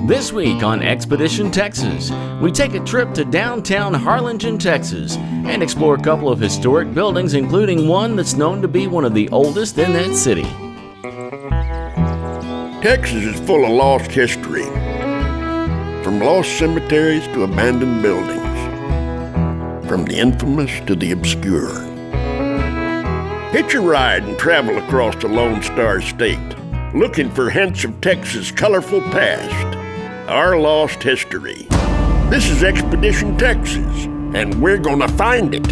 This week on Expedition Texas, we take a trip to downtown Harlingen, Texas, and explore a couple of historic buildings, including one that's known to be one of the oldest in that city. Texas is full of lost history, from lost cemeteries to abandoned buildings, from the infamous to the obscure. Hitch a ride and travel across the Lone Star State, looking for hints of Texas' colorful past, our lost history. This is Expedition Texas, and we're gonna find it.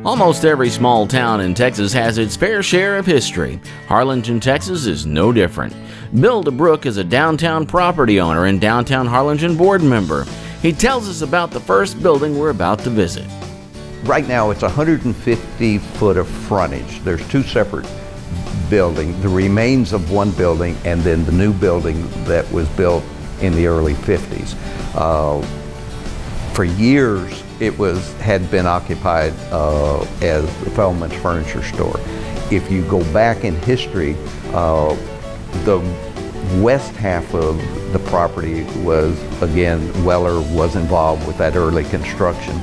Almost every small town in Texas has its fair share of history. Harlingen, Texas is no different. Bill DeBrook is a downtown property owner and downtown Harlingen board member. He tells us about the first building we're about to visit. Right now it's 150 foot of frontage. There's two separate buildings, the remains of one building and then the new building that was built in the early 50s. For years, it had been occupied as the Feldman's Furniture Store. If you go back in history, the west half of the property was, again, Weller was involved with that early construction.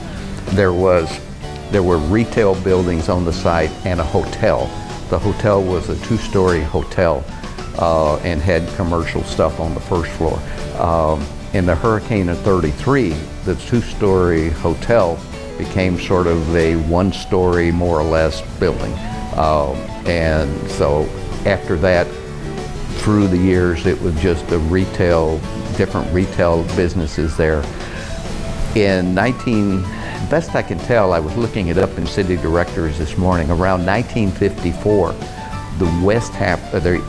There were retail buildings on the site and a hotel. The hotel was a two-story hotel and had commercial stuff on the first floor. In the hurricane of '33, the two-story hotel became sort of a one-story, more or less, building. And so after that, through the years, it was just different retail businesses there. Best I can tell, I was looking it up in city directories this morning, around 1954, the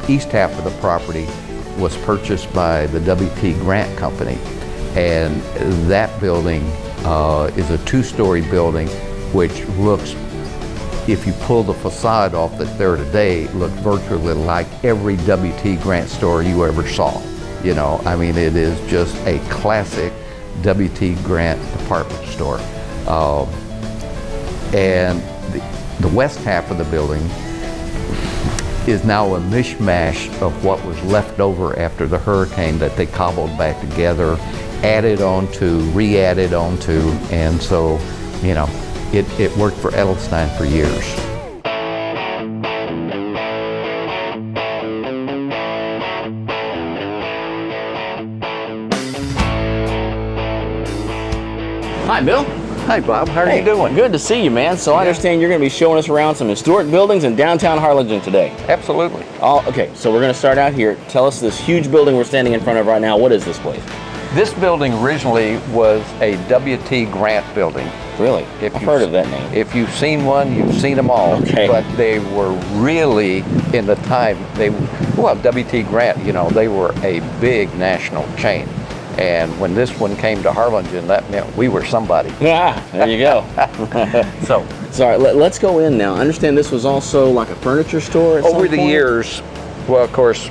east half of the property was purchased by the W.T. Grant Company, and that building is a two-story building which looks, if you pull the facade off that's there today, looks virtually like every W.T. Grant store you ever saw. You know, I mean, it is just a classic W.T. Grant department store. And the west half of the building is now a mishmash of what was left over after the hurricane that they cobbled back together, re-added onto, and so, you know, it worked for Edelstein for years. Hi, Bill. Hi, Bob. How are you doing? Good to see you, man. So I understand you're going to be showing us around some historic buildings in downtown Harlingen today. Absolutely. Okay, so we're going to start out here. Tell us this huge building we're standing in front of right now. What is this place? This building originally was a W.T. Grant building. Really? I've heard of that name. If you've seen one, you've seen them all. Okay. But they were really, in the time, W.T. Grant, you know, they were a big national chain. And when this one came to Harlingen, that meant we were somebody. Yeah, there you go. So, sorry, let's go in now. I understand this was also like a furniture store at over some the point? years, well, of course,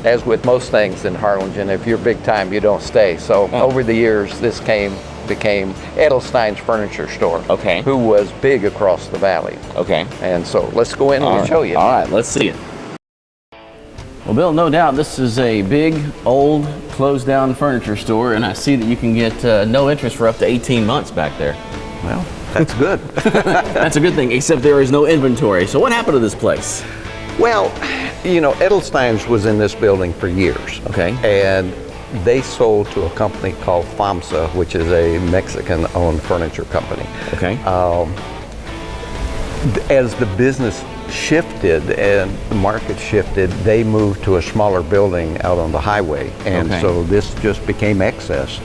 as with most things in Harlingen, if you're big time, you don't stay. So over the years, this became Edelstein's Furniture Store. Okay. Who was big across the valley. Okay. And so let's go in and show you. All right, let's see it. Well, Bill, no doubt this is a big, old, closed-down furniture store, and I see that you can get no interest for up to 18 months back there. Well, that's good. That's a good thing, except there is no inventory. So what happened to this place? Well, you know, Edelstein's was in this building for years. Okay. And they sold to a company called FAMSA, which is a Mexican-owned furniture company. Okay. As the business shifted and the market shifted, they moved to a smaller building out on the highway. And so this just became excess.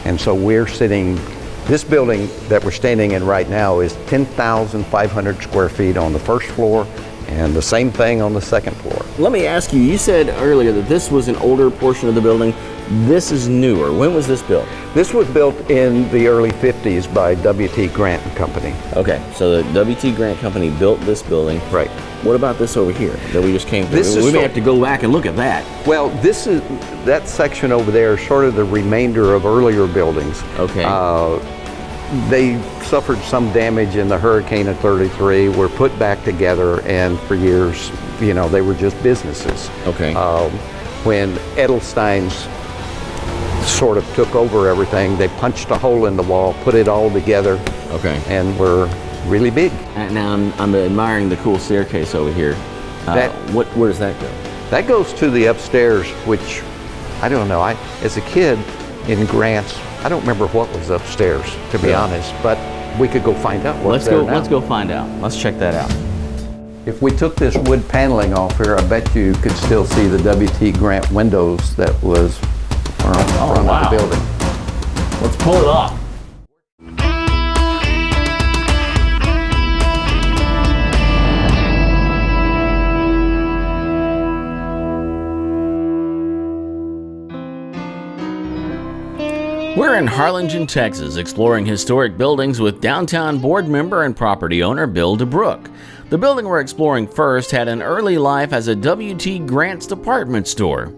And so this building that we're standing in right now is 10,500 square feet on the first floor and the same thing on the second floor. Let me ask you, you said earlier that this was an older portion of the building. This is newer. When was this built? This was built in the early 50s by W.T. Grant and Company. Okay, so the W.T. Grant Company built this building. Right. What about this over here that we just came through? This is we may have to go back and look at that. Well, that section over there is sort of the remainder of earlier buildings. Okay. They suffered some damage in the hurricane of '33, were put back together, and for years, you know, they were just businesses. Okay. When Edelstein's sort of took over everything, they punched a hole in the wall, put it all together, Okay. and were really big. And now I'm admiring the cool staircase over here. Where does that go? That goes to the upstairs, which I don't know. As a kid in Grants, I don't remember what was upstairs, to be honest, but we could go find out what's there now. Let's go find out. Let's check that out. If we took this wood paneling off here, I bet you could still see the W.T. Grant windows that was around the front of the building. Let's pull it off. We're in Harlingen, Texas, exploring historic buildings with downtown board member and property owner Bill DeBrook. The building we're exploring first had an early life as a W.T. Grant's department store.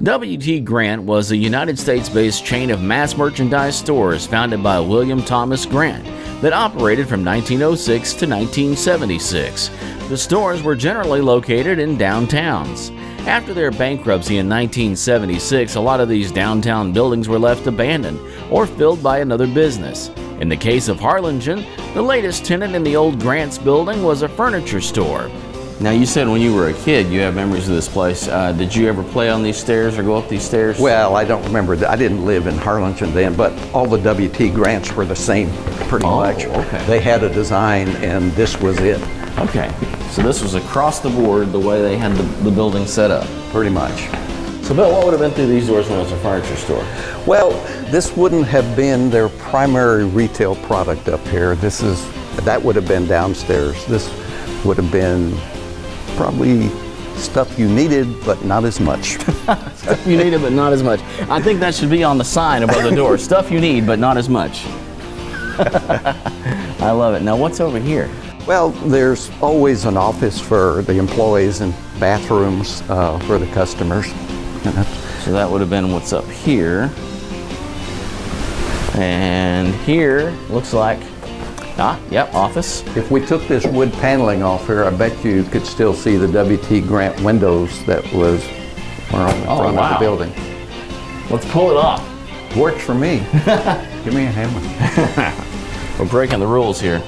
W.T. Grant was a United States-based chain of mass merchandise stores founded by William Thomas Grant that operated from 1906 to 1976. The stores were generally located in downtowns. After their bankruptcy in 1976, a lot of these downtown buildings were left abandoned or filled by another business. In the case of Harlingen, the latest tenant in the old Grants building was a furniture store. Now, you said when you were a kid you have memories of this place. Did you ever play on these stairs or go up these stairs? Well, I don't remember. I didn't live in Harlingen then, but all the W.T. Grants were the same pretty much. Okay. They had a design, and this was it. Okay, so this was across the board the way they had the building set up. Pretty much. So Bill, what would have been through these doors when it was a furniture store? Well, this wouldn't have been their primary retail product up here. That would have been downstairs. This would have been probably stuff you needed, but not as much. Stuff you needed, but not as much. I think that should be on the sign above the door. Stuff you need, but not as much. I love it. Now, what's over here? Well, there's always an office for the employees and bathrooms for the customers. So that would have been what's up here. And here looks like, office. If we took this wood paneling off here, I bet you could still see the W.T. Grant windows that was around the front of the building. Let's pull it off. Works for me. Give me a hammer. We're breaking the rules here.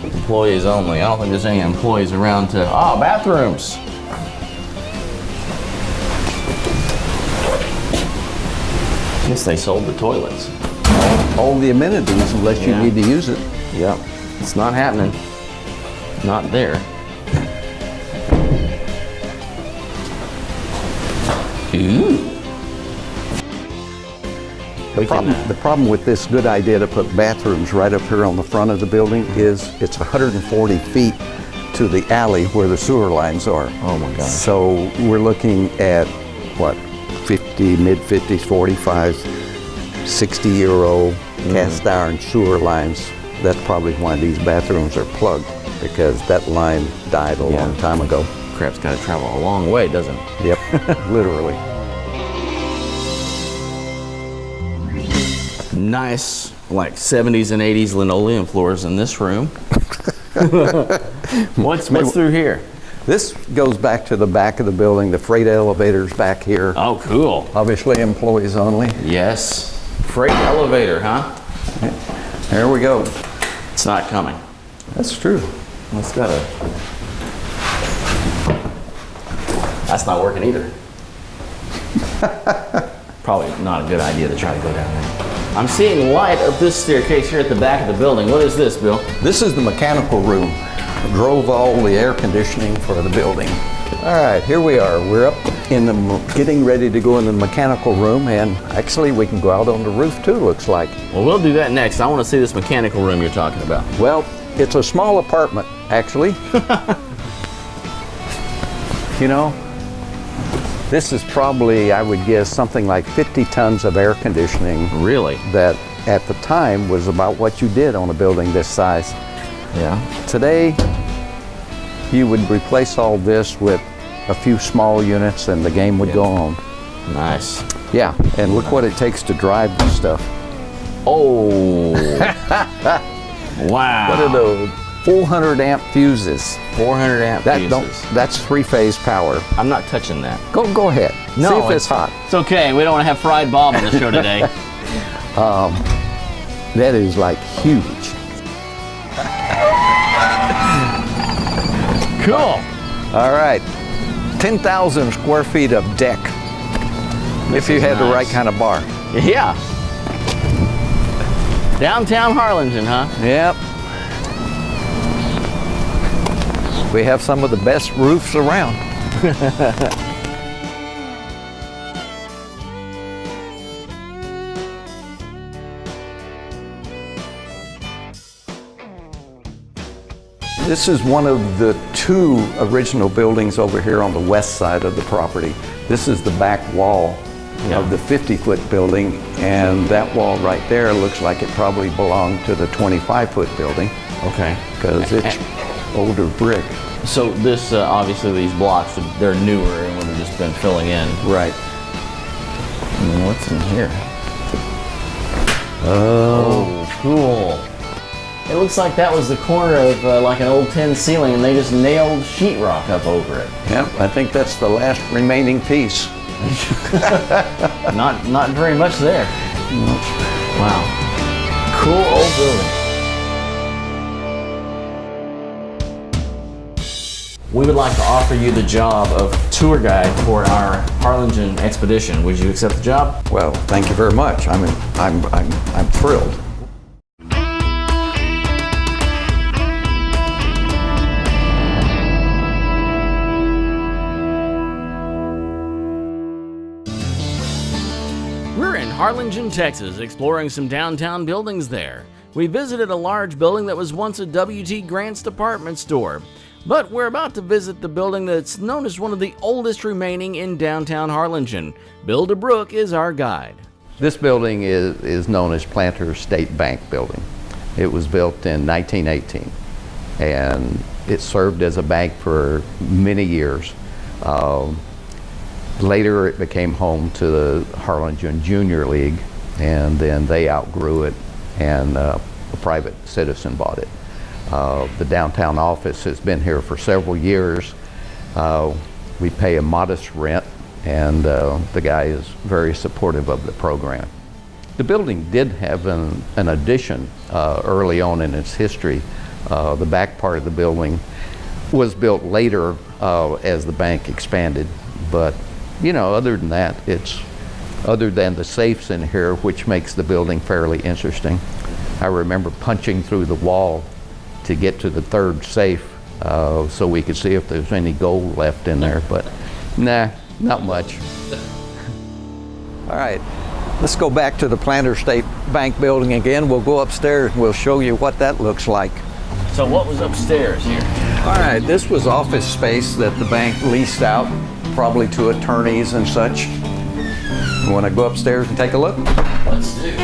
Employees only. I don't think there's any employees around to... bathrooms. I guess they sold the toilets. All the amenities unless you need to use it. Yep. It's not happening. Not there. Ooh. The problem with this good idea to put bathrooms right up here on the front of the building is it's 140 feet to the alley where the sewer lines are. Oh my gosh. So we're looking at, what, 50, mid-50s, 45, 60-year-old cast iron sewer lines. That's probably why these bathrooms are plugged, because that line died a long time ago. Crap's got to travel a long way, doesn't it? Yep, literally. Nice, like 70s and 80s linoleum floors in this room. What's through here? This goes back to the back of the building. The freight elevator's back here. Oh, cool. Obviously employees only. Yes. Freight elevator, huh? There we go. It's not coming. That's true. That's That's not working either. Probably not a good idea to try to go down there. I'm seeing light up this staircase here at the back of the building. What is this, Bill? This is the mechanical room. Drove all the air conditioning for the building. All right, here we are. We're up in getting ready to go in the mechanical room, and actually we can go out on the roof too, looks like. Well, we'll do that next. I want to see this mechanical room you're talking about. Well, it's a small apartment, actually. You know, This is probably, I would guess, something like 50 tons of air conditioning. Really? That at the time was about what you did on a building this size. Yeah. Today, you would replace all this with a few small units and the game would go on. Nice. Yeah, and look what it takes to drive this stuff. Oh. Wow. What are those? 400 amp fuses. 400 amp fuses. That's three-phase power. I'm not touching that. Go ahead. No, see if it's hot. It's okay. We don't want to have fried Bob on the show today. That is like huge. Cool. All right. 10,000 square feet of deck. If you had the right kind of bar. Yeah. Downtown Harlingen, huh? Yep. We have some of the best roofs around. This is one of the two original buildings over here on the west side of the property. This is the back wall of the 50-foot building, and that wall right there looks like it probably belonged to the 25-foot building. Okay. Because it's older brick. So this, obviously these blocks, they're newer and would have just been filling in. Right. And what's in here? Oh, cool. It looks like that was the corner of like an old tin ceiling and they just nailed sheetrock up over it. Yep, I think that's the last remaining piece. Not very much there. Wow. Cool old building. We would like to offer you the job of tour guide for our Harlingen expedition. Would you accept the job? Well, thank you very much. I'm thrilled. We're in Harlingen, Texas, exploring some downtown buildings there. We visited a large building that was once a W.T. Grant's department store. But we're about to visit the building that's known as one of the oldest remaining in downtown Harlingen. Bill DeBrook is our guide. This building is known as Planter State Bank Building. It was built in 1918, and it served as a bank for many years. Later it became home to the Harlingen Junior League, and then they outgrew it and a private citizen bought it. The downtown office has been here for several years. We pay a modest rent, and the guy is very supportive of the program. The building did have an addition early on in its history. The back part of the building was built later as the bank expanded, but you know, other than that, it's other than the safes in here, which makes the building fairly interesting. I remember punching through the wall to get to the third safe so we could see if there's any gold left in there, but nah, not much. All right, let's go back to the Planter State Bank building again. We'll go upstairs and we'll show you what that looks like. So what was upstairs here? All right, this was office space that the bank leased out, probably to attorneys and such. You want to go upstairs and take a look? Let's do.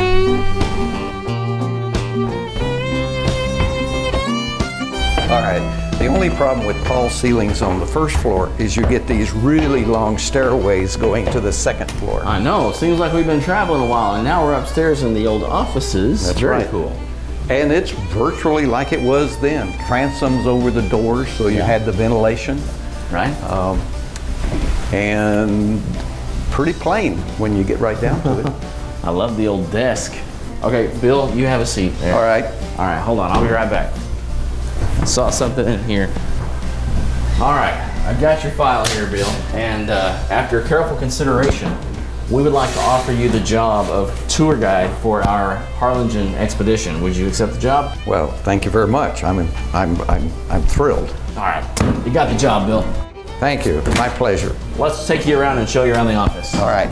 All right, the only problem with tall ceilings on the first floor is you get these really long stairways going to the second floor. I know, seems like we've been traveling a while and now we're upstairs in the old offices. That's very right. Cool. And it's virtually like it was then. Transoms over the doors, so you had the ventilation. Right. And pretty plain when you get right down to it. I love the old desk. Okay, Bill, you have a seat there. All right. All right, hold on, I'll be right back. I saw something in here. All right, I've got your file here, Bill. And after careful consideration, we would like to offer you the job of tour guide for our Harlingen expedition. Would you accept the job? Well, thank you very much. I'm thrilled. All right, you got the job, Bill. Thank you. My pleasure. Let's take you around and show you around the office. All right.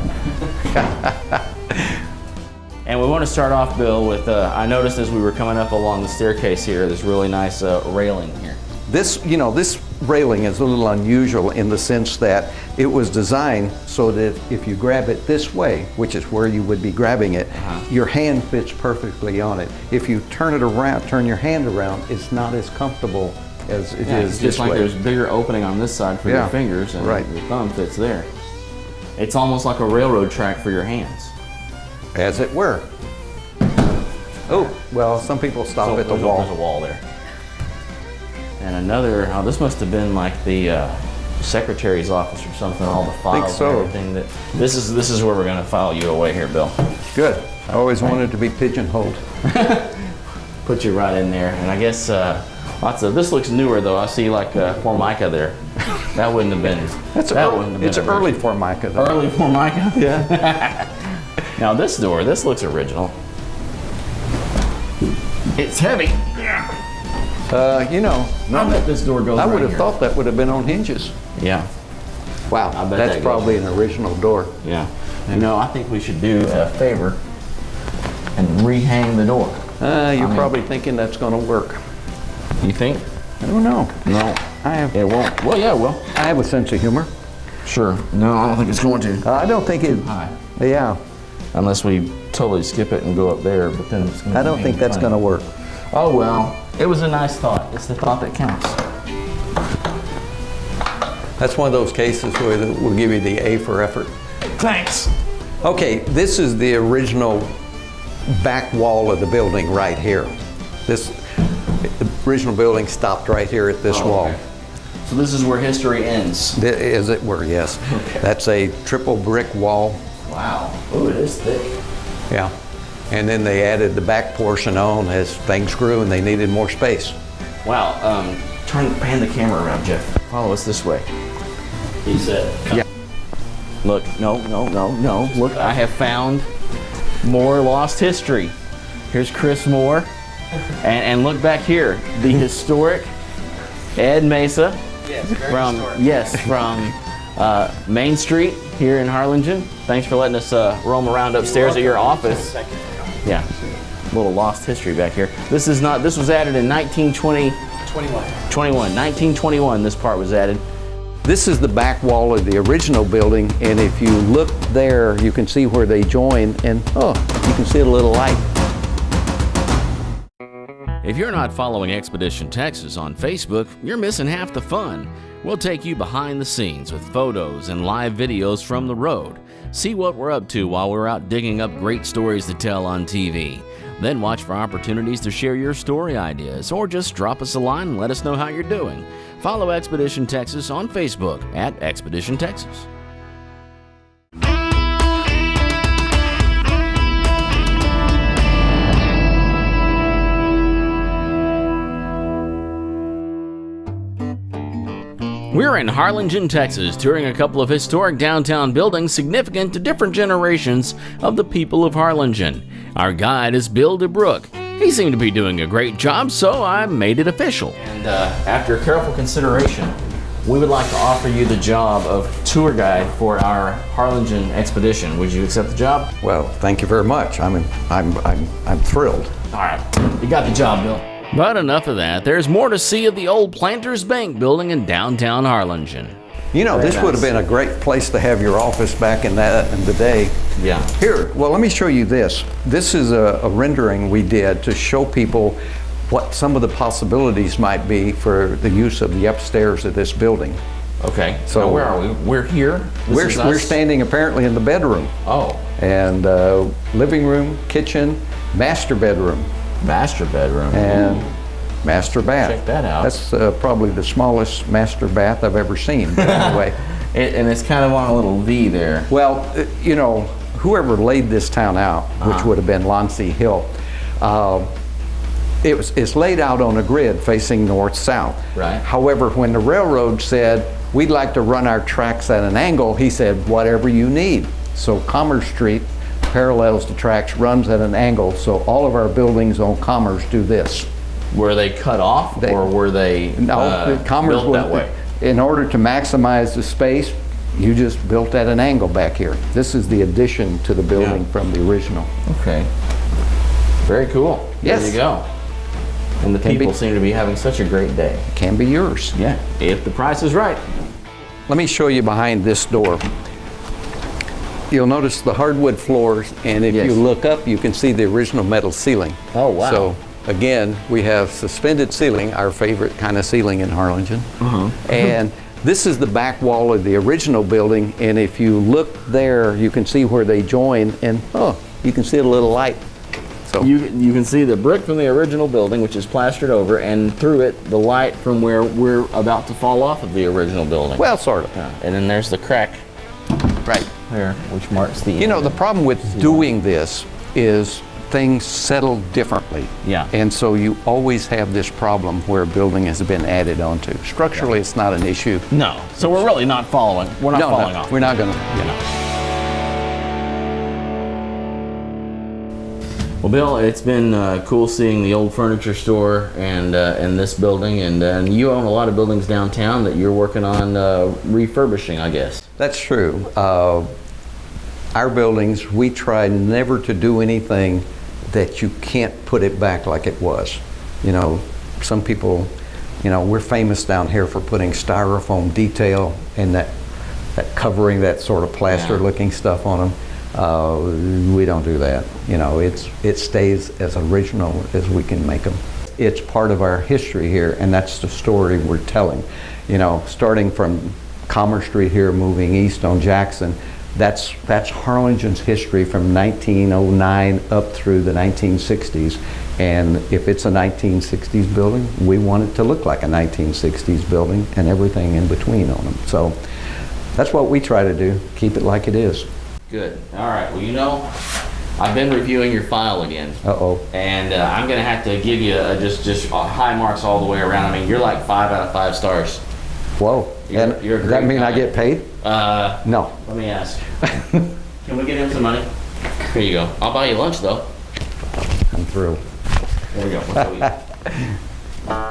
And we want to start off, Bill, with I noticed as we were coming up along the staircase here, this really nice railing here. This, you know, this railing is a little unusual in the sense that it was designed so that if you grab it this way, which is where you would be grabbing it, your hand fits perfectly on it. If you turn it around, turn your hand around, it's not as comfortable as it is this just like way. there's a bigger opening on this side for your fingers, and your thumb fits there. It's almost like a railroad track for your hands. As it were. Oh, well, some people stop at the wall. There's a wall there. And another, oh, this must have been like the secretary's office or something, all the files and everything. This is where we're going to file you away here, Bill. Good. I always wanted to be pigeonholed. Put you right in there. And I guess this looks newer though. I see like Formica there. That wouldn't have been. It's early Formica though. Early Formica? Yeah. Now this door, this looks original. It's heavy. You know, I bet this door goes I would right have here. thought that would have been on hinges. Yeah. Wow, I bet that's that probably an original door. Yeah. You know, I think we should do a favor and rehang the door. You're probably thinking that's going to work. You think? I don't know. No. It won't. Well, yeah, it will. I have a sense of humor. Sure. No, I don't think it's going to. I don't think it. High. Yeah. Unless we totally skip it and go up there, but then it's going to I don't think that's going to work. Oh, well. It was a nice thought. It's the thought that counts. That's one of those cases where we'll give you the A for effort. Thanks. Okay, this is the original back wall of the building right here. The original building stopped right here at this wall. Okay. So this is where history ends. As it were, yes. Okay. That's a triple brick wall. Wow. Oh, it is thick. Yeah. And then they added the back portion on as things grew and they needed more space. Wow. Pan the camera around, Jeff. Follow us this way. He said. Yeah. Look, no. Look, I have found more lost history. Here's Chris Moore. And look back here, the historic Ed Mesa. Yes, very historic. From Main Street here in Harlingen. Thanks for letting us roam around upstairs at your office. Yeah, a little lost history back here. This was added in 1921, this part was added. This is the back wall of the original building, and if you look there, you can see where they join, and you can see a little light. If you're not following Expedition Texas on Facebook, you're missing half the fun. We'll take you behind the scenes with photos and live videos from the road. See what we're up to while we're out digging up great stories to tell on TV. Then watch for opportunities to share your story ideas, or just drop us a line and let us know how you're doing. Follow Expedition Texas on Facebook at Expedition Texas. We're in Harlingen, Texas, touring a couple of historic downtown buildings significant to different generations of the people of Harlingen. Our guide is Bill DeBrook. He seemed to be doing a great job, so I made it official. And after careful consideration, we would like to offer you the job of tour guide for our Harlingen expedition. Would you accept the job? Well, thank you very much. I'm thrilled. All right, you got the job, Bill. But enough of that. There's more to see of the old Planters Bank building in downtown Harlingen. You know, this would have been a great place to have your office back in the day. Yeah. Here, well, let me show you this. This is a rendering we did to show people what some of the possibilities might be for the use of the upstairs of this building. Okay. So now where are we? We're here. We're standing apparently in the bedroom. Oh. And living room, kitchen, master bedroom. Master bedroom. And master bath. Check that out. That's probably the smallest master bath I've ever seen. But anyway. And it's kind of on a little V there. Well, you know, whoever laid this town out, which would have been Lonsey Hill, it's laid out on a grid facing north-south. Right. However, when the railroad said, we'd like to run our tracks at an angle, he said, whatever you need. So Commerce Street parallels the tracks, runs at an angle, so all of our buildings on Commerce do this. Were they cut off, or were they Commerce built that way? In order to maximize the space, you just built at an angle back here. This is the addition to the building from the original. Okay. Very cool. Yes. There you go. And the Can people be- seem to be having such a great day. Can be yours. Yeah, if the price is right. Let me show you behind this door. You'll notice the hardwood floors, and if Yes. you look up, you can see the original metal ceiling. Oh, wow. So again, we have suspended ceiling, our favorite kind of ceiling in Harlingen. And this is the back wall of the original building, and if you look there, you can see where they join, and you can see a little light. So You can see the brick from the original building, which is plastered over, and through it, the light from where we're about to fall off of the original building. well, sort of. Yeah, and then there's the crack Right. there, which marks the You know, end. the problem with doing this is things settle differently. Yeah. And so you always have this problem where a building has been added onto. Structurally, it's not an issue. No, so we're really not following. We're not falling off. We're not going to. Well, Bill, it's been cool seeing the old furniture store and this building, and you own a lot of buildings downtown that you're working on refurbishing, I guess. That's true. Our buildings, we try never to do anything that you can't put it back like it was. You know, some people, you know, we're famous down here for putting styrofoam detail and that covering, that sort of plaster looking stuff on them. We don't do that. You know, it stays as original as we can make them. It's part of our history here, and that's the story we're telling. You know, starting from Commerce Street here, moving east on Jackson, that's Harlingen's history from 1909 up through the 1960s. And if it's a 1960s building, we want it to look like a 1960s building and everything in between on them. So that's what we try to do, keep it like it is. Good. All right. Well, you know, I've been reviewing your file again. Uh-oh. And I'm going to have to give you just high marks all the way around. I mean, you're like 5 out of 5 stars. Whoa. You're a Does great that mean I guy. get paid? No. Let me ask. Can we get him some money? Here you go. I'll buy you lunch, though. I'm through. There we go. Let's go eat.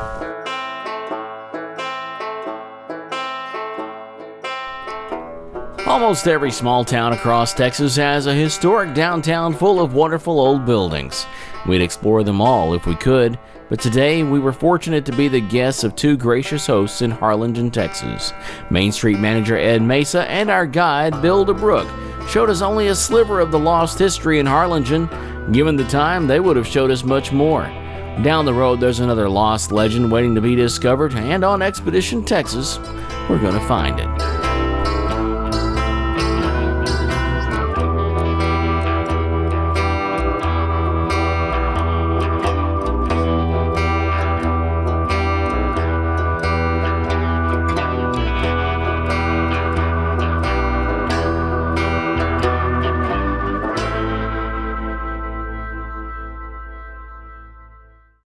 Almost every small town across Texas has a historic downtown full of wonderful old buildings. We'd explore them all if we could, but today we were fortunate to be the guests of 2 gracious hosts in Harlingen, Texas. Main Street Manager Ed Mesa and our guide Bill DeBrook showed us only a sliver of the lost history in Harlingen. Given the time, they would have showed us much more. Down the road, there's another lost legend waiting to be discovered, and on Expedition Texas, we're going to find it.